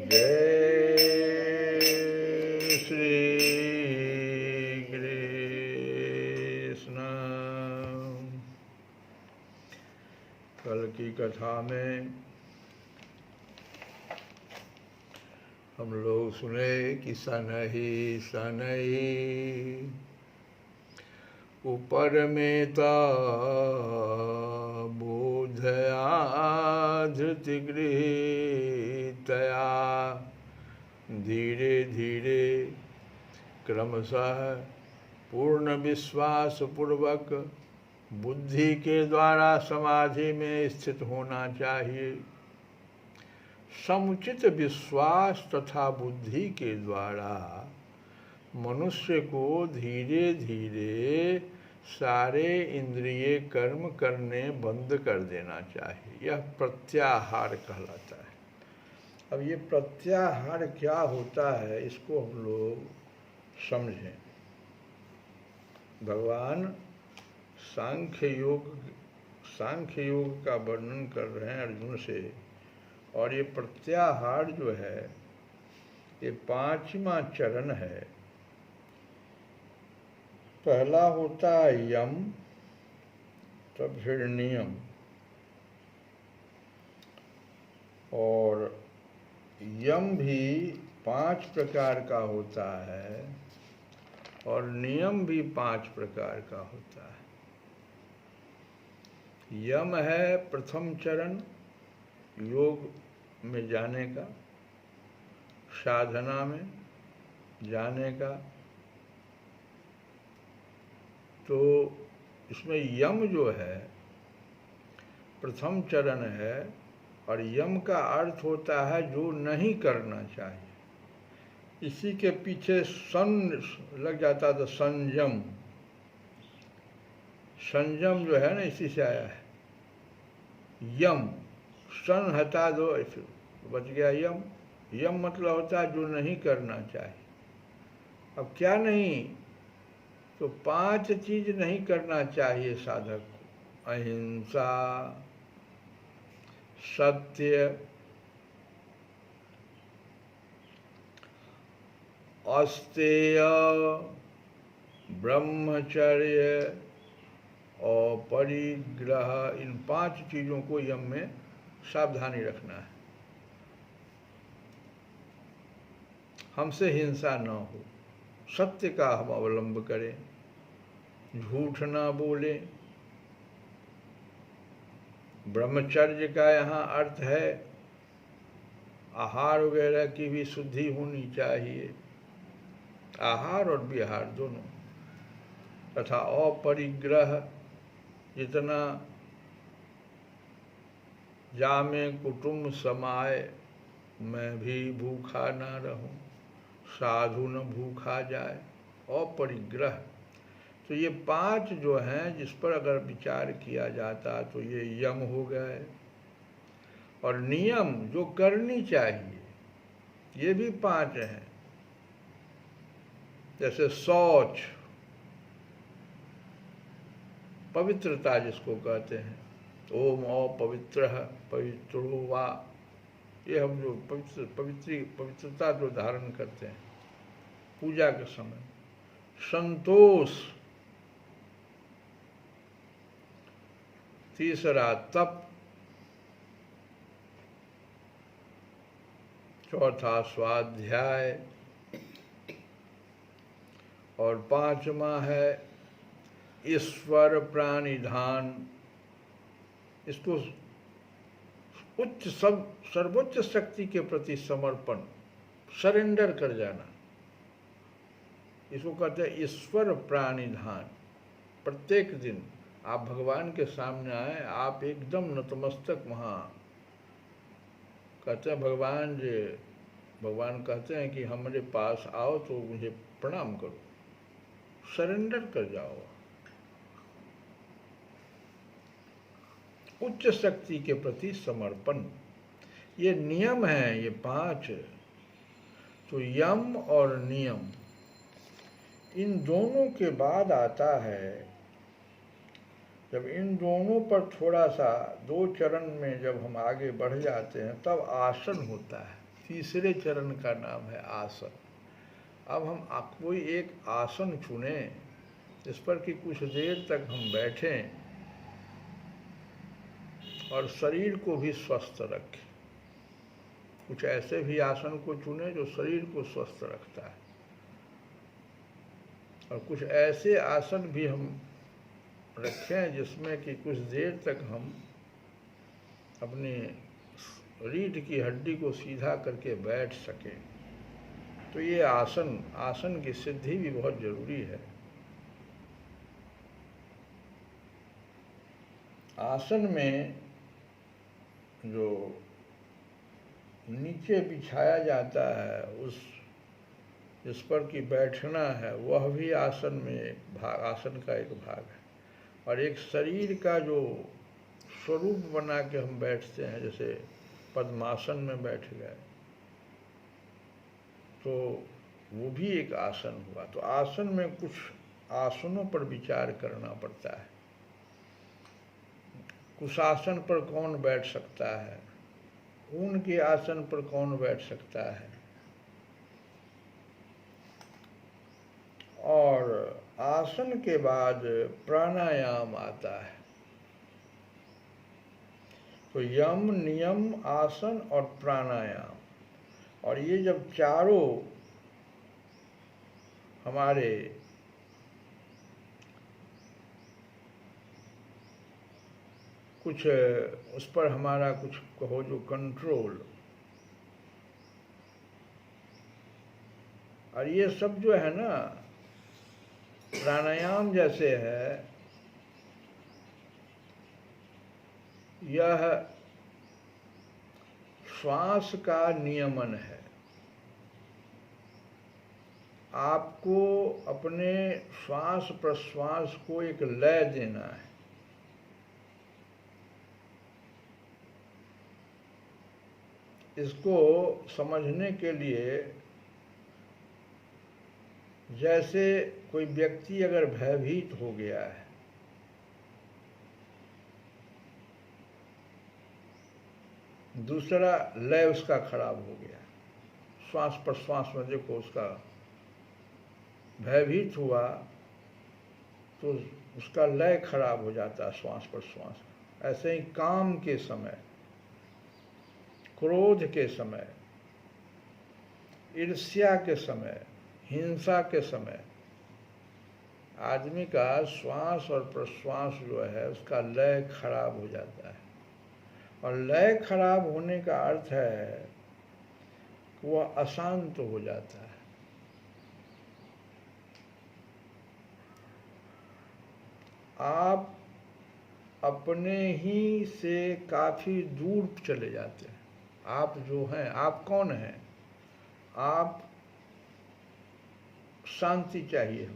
जय श्री कृष्ण। कल की कथा में हम लोग सुने कि सनहि सनहि ऊपर में ता बोधया धृति गृहीतया धीरे धीरे क्रमशः पूर्ण विश्वास पूर्वक बुद्धि के द्वारा समाधि में स्थित होना चाहिए। समुचित विश्वास तथा बुद्धि के द्वारा मनुष्य को धीरे धीरे सारे इंद्रिय कर्म करने बंद कर देना चाहिए। यह प्रत्याहार कहलाता है। अब ये प्रत्याहार क्या होता है, इसको हम लोग समझें। भगवान सांख्य योग का वर्णन कर रहे हैं अर्जुन से, और ये प्रत्याहार जो है ये 5वां चरण है। पहला होता है यम, तब फिर नियम, और यम भी 5 प्रकार का होता है और नियम भी 5 प्रकार का होता है। यम है प्रथम चरण योग में जाने का, साधना में जाने का। तो इसमें यम जो है प्रथम चरण है, और यम का अर्थ होता है जो नहीं करना चाहिए। इसी के पीछे सन लग जाता था, संयम। संयम जो है ना, इसी से आया है। यम, सन हटा दो, बच गया यम। यम मतलब होता है जो नहीं करना चाहिए। अब क्या नहीं, तो 5 चीज नहीं करना चाहिए साधक को। अहिंसा, सत्य, अस्तेय, ब्रह्मचर्य और परिग्रह। इन 5 चीजों को यम में सावधानी रखना है। हमसे हिंसा न हो, सत्य का हम अवलंब करें, झूठ ना बोले। ब्रह्मचर्य का यहाँ अर्थ है आहार वगैरह की भी शुद्धि होनी चाहिए, आहार और विहार दोनों। तथा अपरिग्रह, जितना जामे कुटुंब समाए, मैं भी भूखा ना रहूं, साधु न भूखा जाए। अपरिग्रह, तो ये 5 जो हैं जिस पर अगर विचार किया जाता तो ये यम हो गए। और नियम जो करनी चाहिए, ये भी 5 हैं। जैसे शौच, पवित्रता जिसको कहते हैं, ओम अपवित्रः पवित्रो वा। ये हम जो पवित्रता जो धारण करते हैं पूजा के समय। संतोष, तीसरा तप, चौथा स्वाध्याय, और 5वां है ईश्वर प्राणिधान। इसको सर्वोच्च शक्ति के प्रति समर्पण, सरेंडर कर जाना, इसको कहते हैं ईश्वर प्राणिधान। प्रत्येक दिन आप भगवान के सामने आए, आप एकदम नतमस्तक वहाँ कहते हैं भगवान कहते हैं कि हमारे पास आओ तो मुझे प्रणाम करो, सरेंडर कर जाओ। उच्च शक्ति के प्रति समर्पण, ये नियम है, ये 5। तो यम और नियम, इन दोनों के बाद आता है, जब इन दोनों पर थोड़ा सा 2 चरण में जब हम आगे बढ़ जाते हैं तब आसन होता है। तीसरे चरण का नाम है आसन। अब हम कोई एक आसन चुनें जिस पर कि कुछ देर तक हम बैठें और शरीर को भी स्वस्थ रखें। कुछ ऐसे भी आसन को चुनें जो शरीर को स्वस्थ रखता है, और कुछ ऐसे आसन भी हम रखें जिसमें कि कुछ देर तक हम अपनी रीढ़ की हड्डी को सीधा करके बैठ सकें। तो ये आसन की सिद्धि भी बहुत जरूरी है। आसन में जो नीचे बिछाया जाता है, उस जिस पर कि बैठना है, वह भी आसन में एक भाग, आसन का एक भाग है। और एक शरीर का जो स्वरूप बना के हम बैठते हैं, जैसे पद्मासन में बैठ गए, तो वो भी एक आसन हुआ। तो आसन में कुछ आसनों पर विचार करना पड़ता है। कुशासन पर कौन बैठ सकता है, ऊन के आसन पर कौन बैठ सकता है, और आसन के बाद प्राणायाम आता है। तो यम, नियम, आसन और प्राणायाम, और ये जब चारों हमारे कुछ उस पर हमारा कुछ कहो जो कंट्रोल, और ये सब जो है ना, प्राणायाम जैसे है, यह श्वास का नियमन है। आपको अपने श्वास प्रश्वास को एक लय देना है। इसको समझने के लिए, जैसे कोई व्यक्ति अगर भयभीत हो गया है, दूसरा लय उसका खराब हो गया, श्वास प्रश्वास में देखो उसका भयभीत हुआ तो उसका लय खराब हो जाता है श्वास प्रश्वास। ऐसे ही काम के समय, क्रोध के समय, ईर्ष्या के समय, हिंसा के समय, आदमी का श्वास और प्रश्वास जो है उसका लय खराब हो जाता है। और लय खराब होने का अर्थ है कि वह अशांत हो जाता है। आप अपने ही से काफी दूर चले जाते हैं। आप जो हैं, आप कौन हैं? आप शांति चाहिए,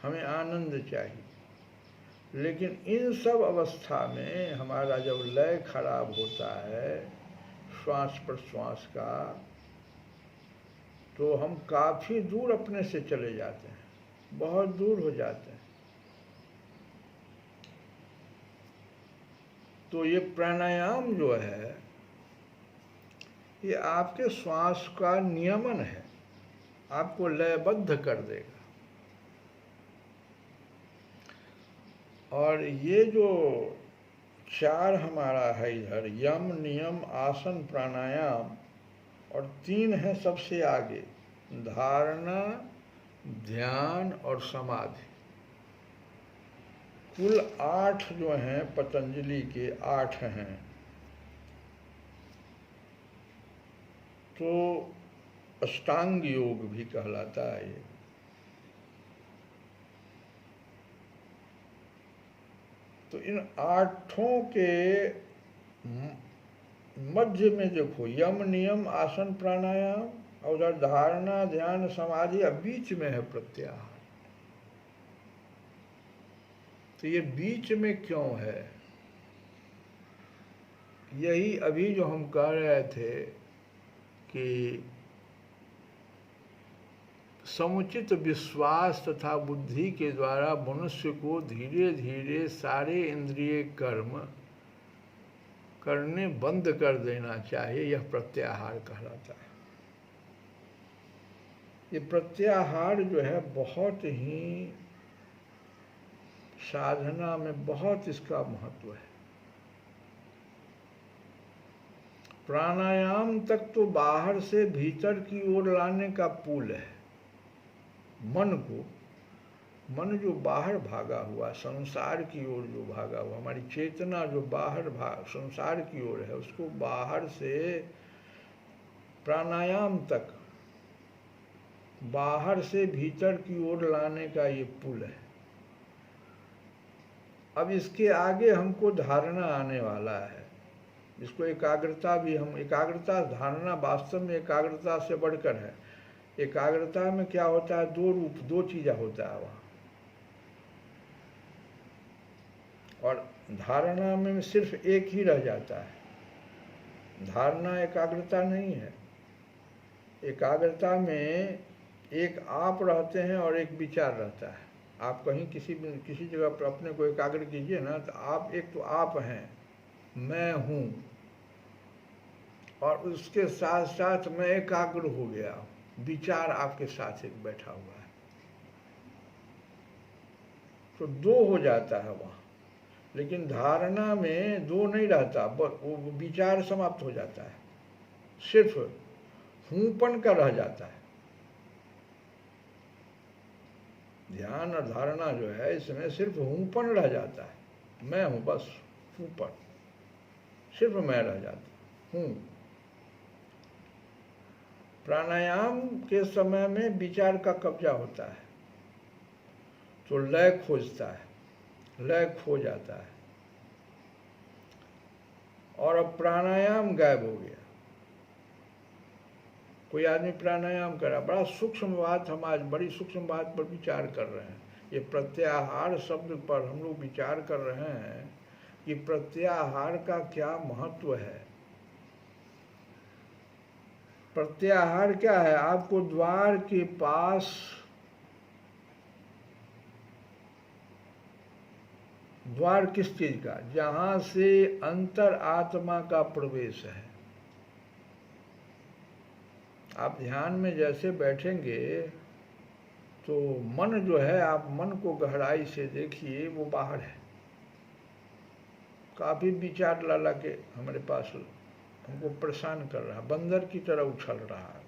हमें आनंद चाहिए, लेकिन इन सब अवस्था में हमारा जब लय खराब होता है श्वास प्रश्वास का, तो हम काफी दूर अपने से चले जाते हैं, बहुत दूर हो जाते हैं। तो ये प्राणायाम जो है, ये आपके श्वास का नियमन है, आपको लयबद्ध कर देगा। और ये जो चार हमारा है इधर, यम, नियम, आसन, प्राणायाम, और तीन है सबसे आगे, धारणा, ध्यान और समाधि। कुल 8 जो हैं, पतंजलि के 8 हैं। तो अष्टांग योग भी कहलाता है ये। तो इन 8 के मध्य में देखो, यम, नियम, आसन, प्राणायाम, और उधर धारणा, ध्यान, समाधि, अब बीच में है प्रत्याहार। तो ये बीच में क्यों है? यही अभी जो हम कह रहे थे कि समुचित विश्वास तथा बुद्धि के द्वारा मनुष्य को धीरे धीरे सारे इंद्रिय कर्म करने बंद कर देना चाहिए, यह प्रत्याहार कहलाता है। ये प्रत्याहार जो है बहुत ही साधना में बहुत इसका महत्व है। प्राणायाम तक तो बाहर से भीतर की ओर लाने का पुल है। मन जो बाहर भागा हुआ, संसार की ओर जो भागा हुआ, हमारी चेतना जो बाहर संसार की ओर है, उसको बाहर से प्राणायाम तक बाहर से भीतर की ओर लाने का ये पुल है। अब इसके आगे हमको धारणा आने वाला है, इसको एकाग्रता भी हम एकाग्रता धारणा वास्तव में एकाग्रता से बढ़कर है। एकाग्रता में क्या होता है, दो रूप, दो चीज़ें होता है वहाँ, और धारणा में सिर्फ एक ही रह जाता है। धारणा एकाग्रता नहीं है। एकाग्रता में एक आप रहते हैं और एक विचार रहता है। आप कहीं किसी जगह पर अपने को एकाग्र कीजिए ना, तो आप एक तो आप हैं, मैं हूँ, और उसके साथ साथ मैं एकाग्र हो गया, विचार आपके साथ एक बैठा हुआ है, तो दो हो जाता है वहाँ। लेकिन धारणा में दो नहीं रहता, वो विचार समाप्त हो जाता है, सिर्फ हूँपन का रह जाता है। ध्यान और धारणा जो है इसमें सिर्फ हूँपन रह जाता है, मैं हूँ, बस हूँपन, सिर्फ मैं रह जाता हूँ। प्राणायाम के समय में विचार का कब्जा होता है, तो लय खोजता है, लय खो जाता है, और अब प्राणायाम गायब हो गया। कोई आदमी प्राणायाम करा, बड़ा सूक्ष्म बात, हम आज बड़ी सूक्ष्म बात पर विचार कर रहे हैं। ये प्रत्याहार शब्द पर हम लोग विचार कर रहे हैं कि प्रत्याहार का क्या महत्व है। प्रत्याहार क्या है, आपको द्वार के पास, द्वार किस चीज का, जहां से अंतर आत्मा का प्रवेश है। आप ध्यान में जैसे बैठेंगे तो मन जो है, आप मन को गहराई से देखिए, वो बाहर है। काफी विचार ला ला के हमारे पास हमको परेशान कर रहा है, बंदर की तरह उछल रहा है,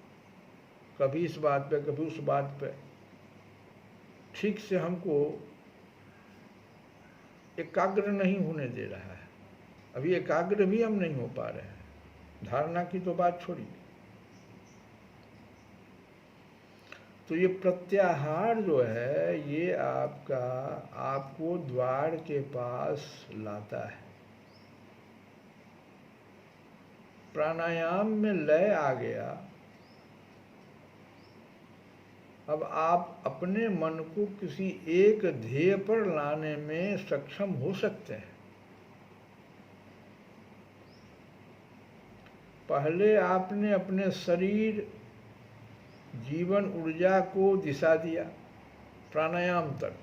कभी इस बात पे कभी उस बात पे, ठीक से हमको एकाग्र नहीं होने दे रहा है। अभी एकाग्र भी हम नहीं हो पा रहे हैं, धारणा की तो बात छोड़िए। तो ये प्रत्याहार जो है, ये आपको द्वार के पास लाता है। प्राणायाम में लय आ गया, अब आप अपने मन को किसी एक ध्येय पर लाने में सक्षम हो सकते हैं। पहले आपने अपने शरीर, जीवन ऊर्जा को दिशा दिया प्राणायाम तक,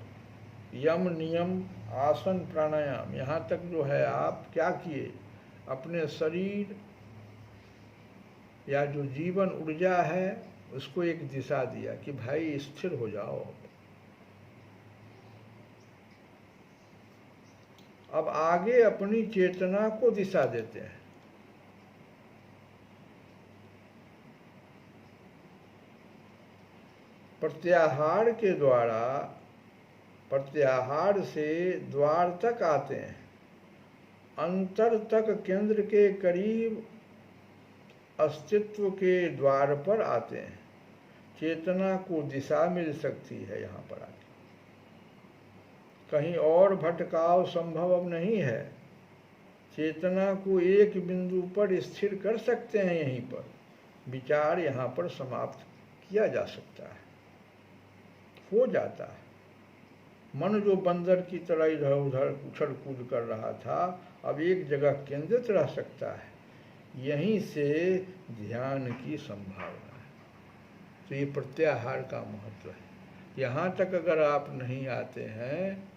यम नियम आसन प्राणायाम, यहाँ तक जो है आप क्या किए, अपने शरीर या जो जीवन ऊर्जा है उसको एक दिशा दिया कि भाई स्थिर हो जाओ। अब आगे अपनी चेतना को दिशा देते हैं। प्रत्याहार के द्वारा, प्रत्याहार से द्वार तक आते हैं, अंतर तक केंद्र के करीब अस्तित्व के द्वार पर आते हैं। चेतना को दिशा मिल सकती है यहाँ पर आके, कहीं और भटकाव संभव अब नहीं है। चेतना को एक बिंदु पर स्थिर कर सकते हैं, यहीं पर विचार यहाँ पर समाप्त किया जा सकता है, हो जाता है। मन जो बंदर की तरह इधर उधर उछल कूद कर रहा था, अब एक जगह केंद्रित रह सकता है। यहीं से ध्यान की संभावना है। तो ये प्रत्याहार का महत्व है। यहाँ तक अगर आप नहीं आते हैं,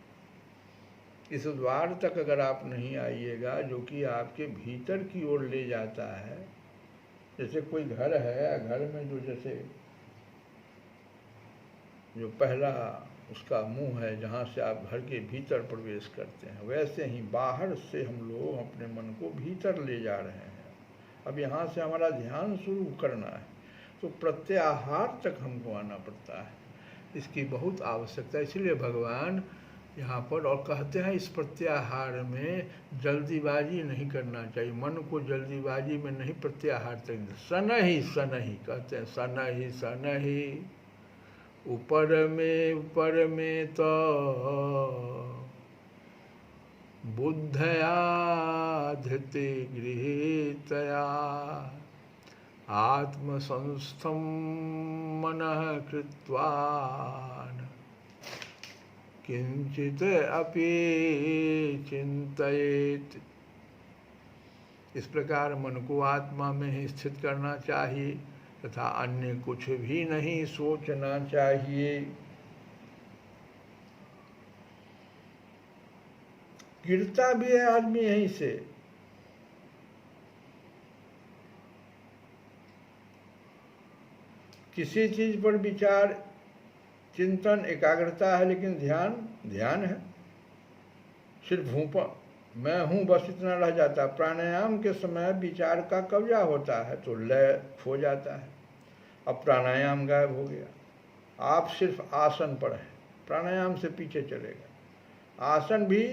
इस द्वार तक अगर आप नहीं आइएगा जो कि आपके भीतर की ओर ले जाता है, जैसे कोई घर है, घर में जो जैसे जो पहला उसका मुंह है जहाँ से आप घर के भीतर प्रवेश करते हैं, वैसे ही बाहर से हम लोग अपने मन को भीतर ले जा रहे हैं। अब यहाँ से हमारा ध्यान शुरू करना है तो प्रत्याहार तक हमको आना पड़ता है, इसकी बहुत आवश्यकता है। इसलिए भगवान यहाँ पर और कहते हैं इस प्रत्याहार में जल्दीबाजी नहीं करना चाहिए, मन को जल्दीबाजी में नहीं प्रत्याहार चाहिए। सन ही कहते हैं, सन ही ऊपर में तो बुद्धया धृति गृहीतया आत्मसंस्थं मनः कृत्वा किंचित अपि चिंतयेत्। इस प्रकार मन को आत्मा में ही स्थित करना चाहिए तथा अन्य कुछ भी नहीं सोचना चाहिए। गिरता भी है आदमी यहीं से, किसी चीज पर विचार चिंतन एकाग्रता है, लेकिन ध्यान है सिर्फ हूँ पर मैं हूँ बस इतना रह जाता। प्राणायाम के समय विचार का कब्जा होता है तो लय खो जाता है। अब प्राणायाम गायब हो गया, आप सिर्फ आसन पर हैं, प्राणायाम से पीछे चलेगा। आसन भी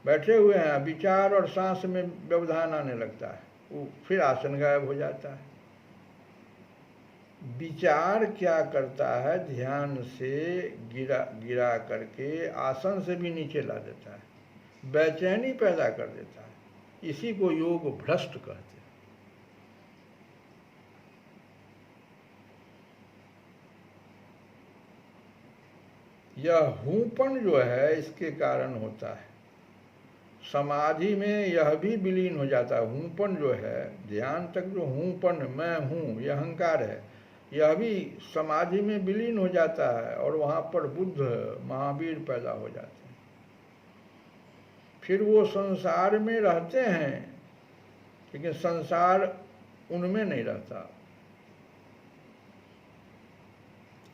बैठे हुए हैं, विचार और सांस में व्यवधान आने लगता है, वो फिर आसन गायब हो जाता है। विचार क्या करता है, ध्यान से गिरा करके आसन से भी नीचे ला देता है, बेचैनी पैदा कर देता है। इसी को योग भ्रष्ट कहते हैं। यह हूंपन जो है इसके कारण होता है। समाधि में यह भी विलीन हो जाता है। हूंपन जो है, ध्यान तक जो हूंपन मैं हूँ यह अहंकार है, यह भी समाधि में विलीन हो जाता है और वहाँ पर बुद्ध महावीर पैदा हो जाते हैं। फिर वो संसार में रहते हैं लेकिन संसार उनमें नहीं रहता।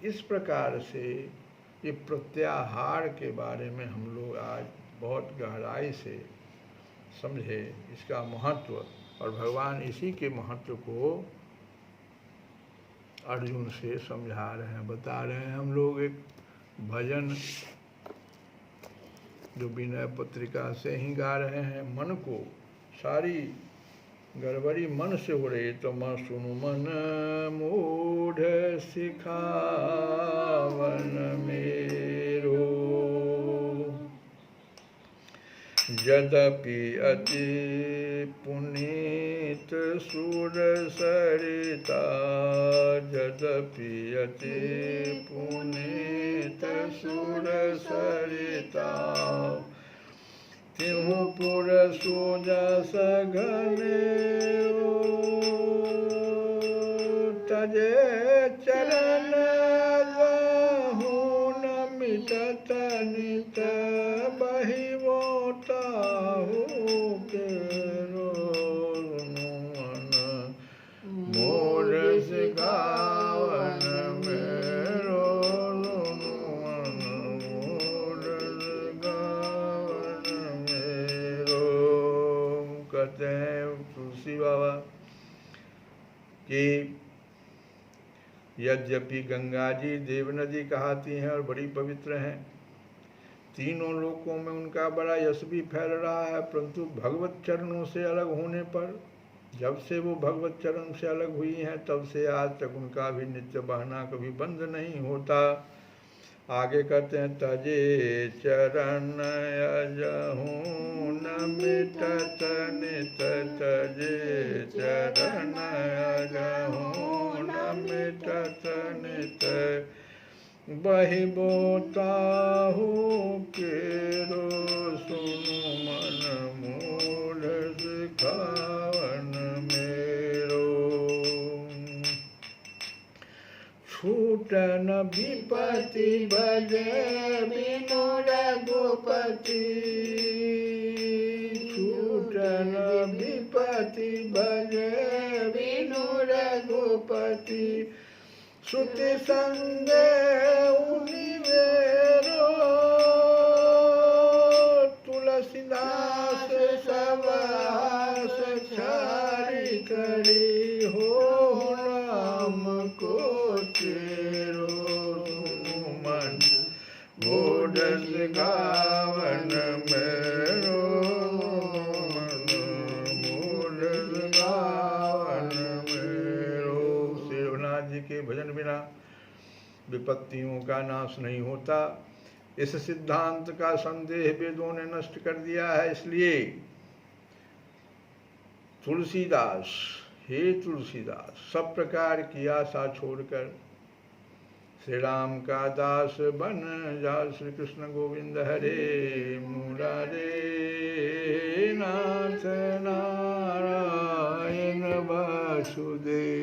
इस प्रकार से ये प्रत्याहार के बारे में हम लोग आज बहुत गहराई से समझे इसका महत्व, और भगवान इसी के महत्व को अर्जुन से समझा रहे हैं, बता रहे हैं। हम लोग एक भजन जो विनय पत्रिका से ही गा रहे हैं, मन को सारी गड़बड़ी मन से हो रही, तो मैं सुनु मन मूढ़ सिखावन मेरो, यद्यपि अति पुनीत सुर सरिता, यद्यपि अति पुनीत सुर सरिता, तिहु पुर सुजस घन तजे चरण गहु न मिटत नित बहिवो ताहु केरो मन मोर सिखावन मेरो, मन मोर सिखावन मेरो। कहते हैं तुलसी बाबा कि यद्यपि गंगा जी देव नदी कहाती हैं और बड़ी पवित्र हैं, तीनों लोकों में उनका बड़ा यश भी फैल रहा है, परंतु भगवत चरणों से अलग होने पर, जब से वो भगवत चरण से अलग हुई हैं तब से आज तक उनका भी नित्य बहना कभी बंद नहीं होता। आगे कहते हैं तजे चरण अजहू न मिटत नित, तजे चरण अजहू न मिटत नित बहिबो ताहु केरो सुनु मन मूढ़ सिखावन मेरो। छूटन विपति भजे बिनु रघुपति, छूटन विपति भजे बिनु रघुपति, श्रुति संदेह उनिवेरो, तुलसीदास सवास छारी करी हो राम को तेरो। मन बोधस गावन मेरो, बोधस गावन मेरो। श्री रघुनाथ जी के भजन बिना विपत्तियों का नाश नहीं होता, इस सिद्धांत का संदेह वेदों ने नष्ट कर दिया है। इसलिए तुलसीदास, हे तुलसीदास, सब प्रकार की आशा छोड़कर श्री राम का दास बन जा। श्री कृष्ण गोविंद हरे मुरारे, नाथ नारायण वासुदेव।